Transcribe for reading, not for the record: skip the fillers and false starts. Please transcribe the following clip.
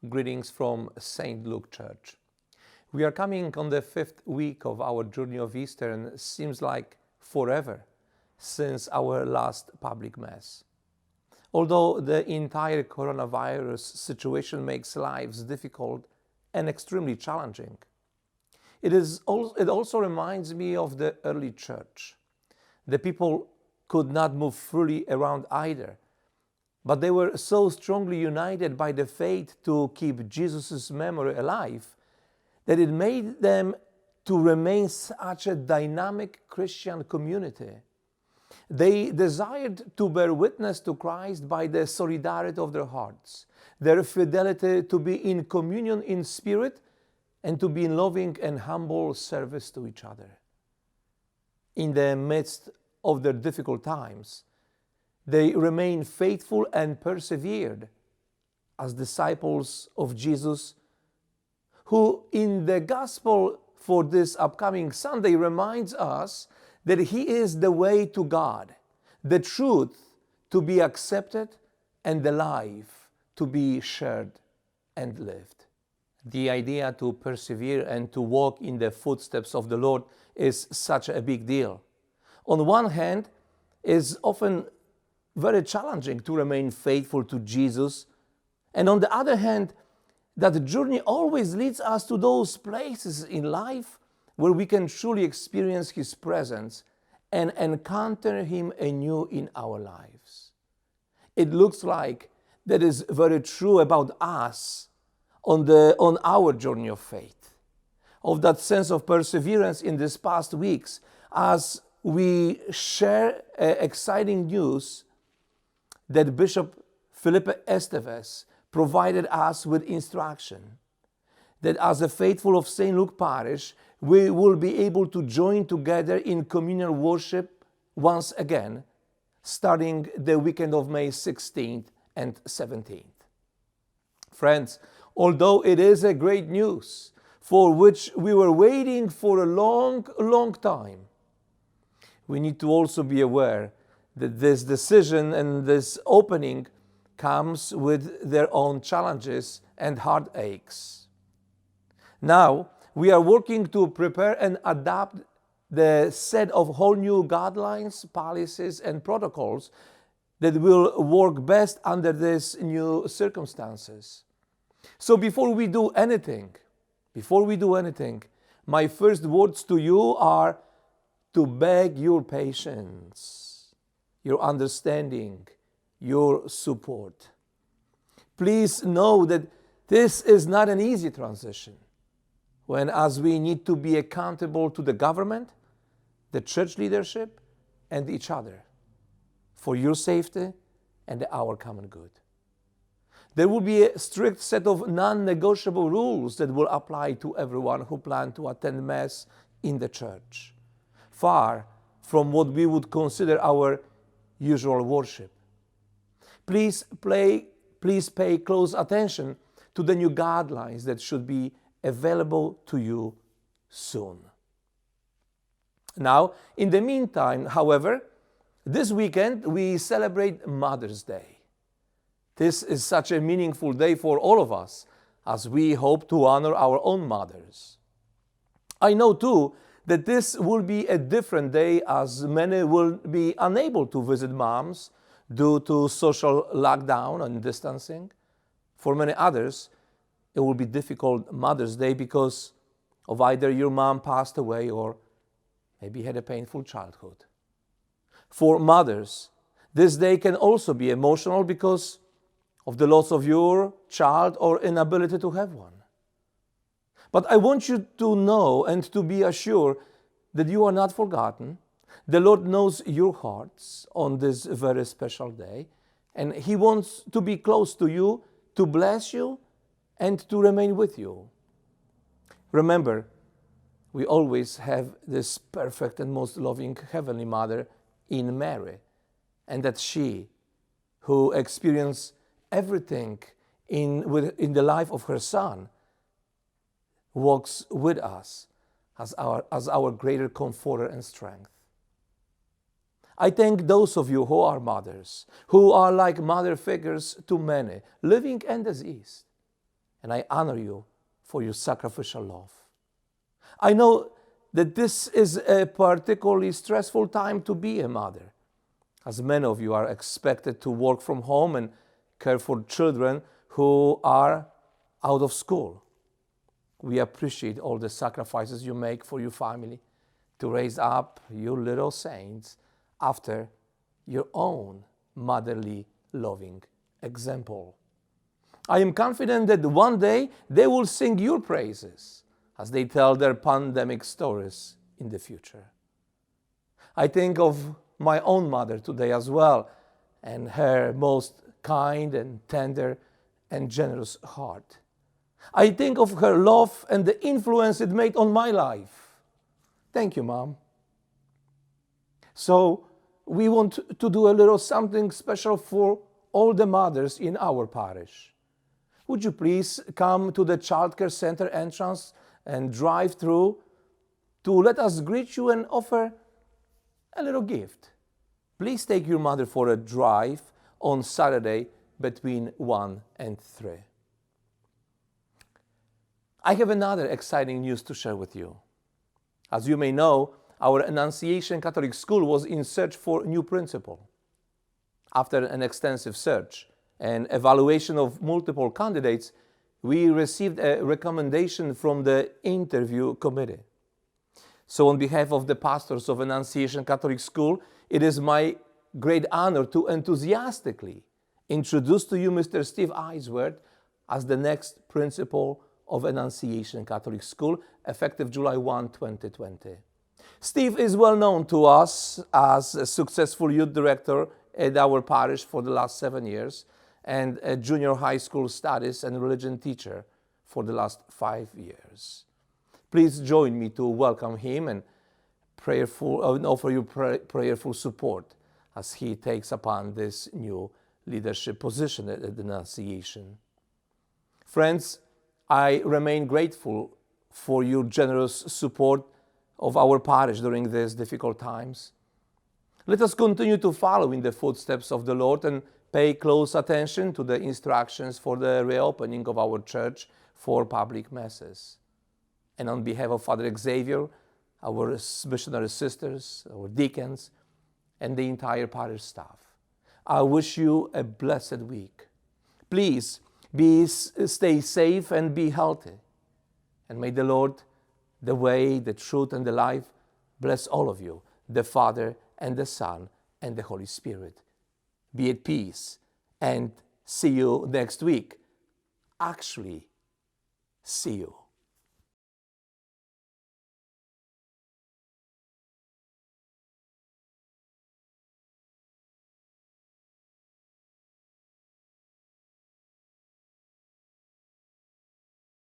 Greetings from St. Luke Church. We are coming on the 5th week of our journey of Easter, and it seems like forever since our last public Mass. Although the entire coronavirus situation makes lives difficult and extremely challenging, it also reminds me of the early church. The people could not move freely around either, but they were so strongly united by the faith to keep Jesus' memory alive that it made them to remain such a dynamic Christian community. They desired to bear witness to Christ by the solidarity of their hearts, their fidelity to be in communion in spirit, and to be in loving and humble service to each other. In the midst of their difficult times, they remained faithful and persevered as disciples of Jesus, who in the Gospel for this upcoming Sunday reminds us that He is the way to God, the truth to be accepted, and the life to be shared and lived. The idea to persevere and to walk in the footsteps of the Lord is such a big deal. On one hand, it's often very challenging to remain faithful to Jesus, and on the other hand, that journey always leads us to those places in life where we can truly experience His presence and encounter Him anew in our lives. It looks like that is very true about us on our journey of faith, of that sense of perseverance in these past weeks as we share exciting news that Bishop Felipe Esteves provided us with instruction, that as a faithful of St. Luke Parish, we will be able to join together in communal worship once again, starting the weekend of May 16th and 17th. Friends, although it is a great news for which we were waiting for a long time, we need to also be aware that this decision and this opening comes with their own challenges and heartaches. Now, we are working to prepare and adapt the set of whole new guidelines, policies, and protocols that will work best under these new circumstances. So before we do anything, my first words to you are to beg your patience, your understanding, your support. Please know that this is not an easy transition, as we need to be accountable to the government, the church leadership, and each other for your safety and our common good. There will be a strict set of non-negotiable rules that will apply to everyone who plans to attend Mass in the church, far from what we would consider our usual worship. Please pay close attention to the new guidelines that should be available to you soon. Now, in the meantime, however, this weekend we celebrate Mother's Day. This is such a meaningful day for all of us as we hope to honor our own mothers. I know too that this will be a different day as many will be unable to visit moms due to social lockdown and distancing. For many others, it will be difficult Mother's Day because of either your mom passed away or maybe had a painful childhood. For mothers, this day can also be emotional because of the loss of your child or inability to have one. But I want you to know and to be assured that you are not forgotten. The Lord knows your hearts on this very special day, and He wants to be close to you, to bless you, and to remain with you. Remember, we always have this perfect and most loving Heavenly Mother in Mary, and that she, who experienced everything in the life of her Son, walks with us as our greater comforter and strength. I thank those of you who are mothers, who are like mother figures to many, living and deceased. and I honor you for your sacrificial love. I know that this is a particularly stressful time to be a mother, as many of you are expected to work from home and care for children who are out of school. We appreciate all the sacrifices you make for your family to raise up your little saints after your own motherly loving example. I am confident that one day they will sing your praises as they tell their pandemic stories in the future. I think of my own mother today as well, and her most kind and tender and generous heart. I think of her love and the influence it made on my life. Thank you, Mom. So we want to do a little something special for all the mothers in our parish. Would you please come to the childcare center entrance and drive through to let us greet you and offer a little gift. Please take your mother for a drive on Saturday between 1 and 3. I have another exciting news to share with you. As you may know, our Annunciation Catholic School was in search for a new principal. After an extensive search and evaluation of multiple candidates, we received a recommendation from the interview committee. So on behalf of the pastors of Annunciation Catholic School, it is my great honor to enthusiastically introduce to you Mr. Steve Eisworth as the next principal of Annunciation Catholic School, effective July 1, 2020. Steve is well known to us as a successful youth director at our parish for the last 7 years and a junior high school studies and religion teacher for the last 5 years. Please join me to welcome him and offer you prayerful support as he takes upon this new leadership position at the Annunciation. Friends, I remain grateful for your generous support of our parish during these difficult times. Let us continue to follow in the footsteps of the Lord and pay close attention to the instructions for the reopening of our church for public masses. And on behalf of Father Xavier, our missionary sisters, our deacons, and the entire parish staff, I wish you a blessed week. Please stay safe and be healthy. And may the Lord, the way, the truth, and the life, bless all of you, the Father and the Son and the Holy Spirit. Be at peace and see you next week. Actually, see you.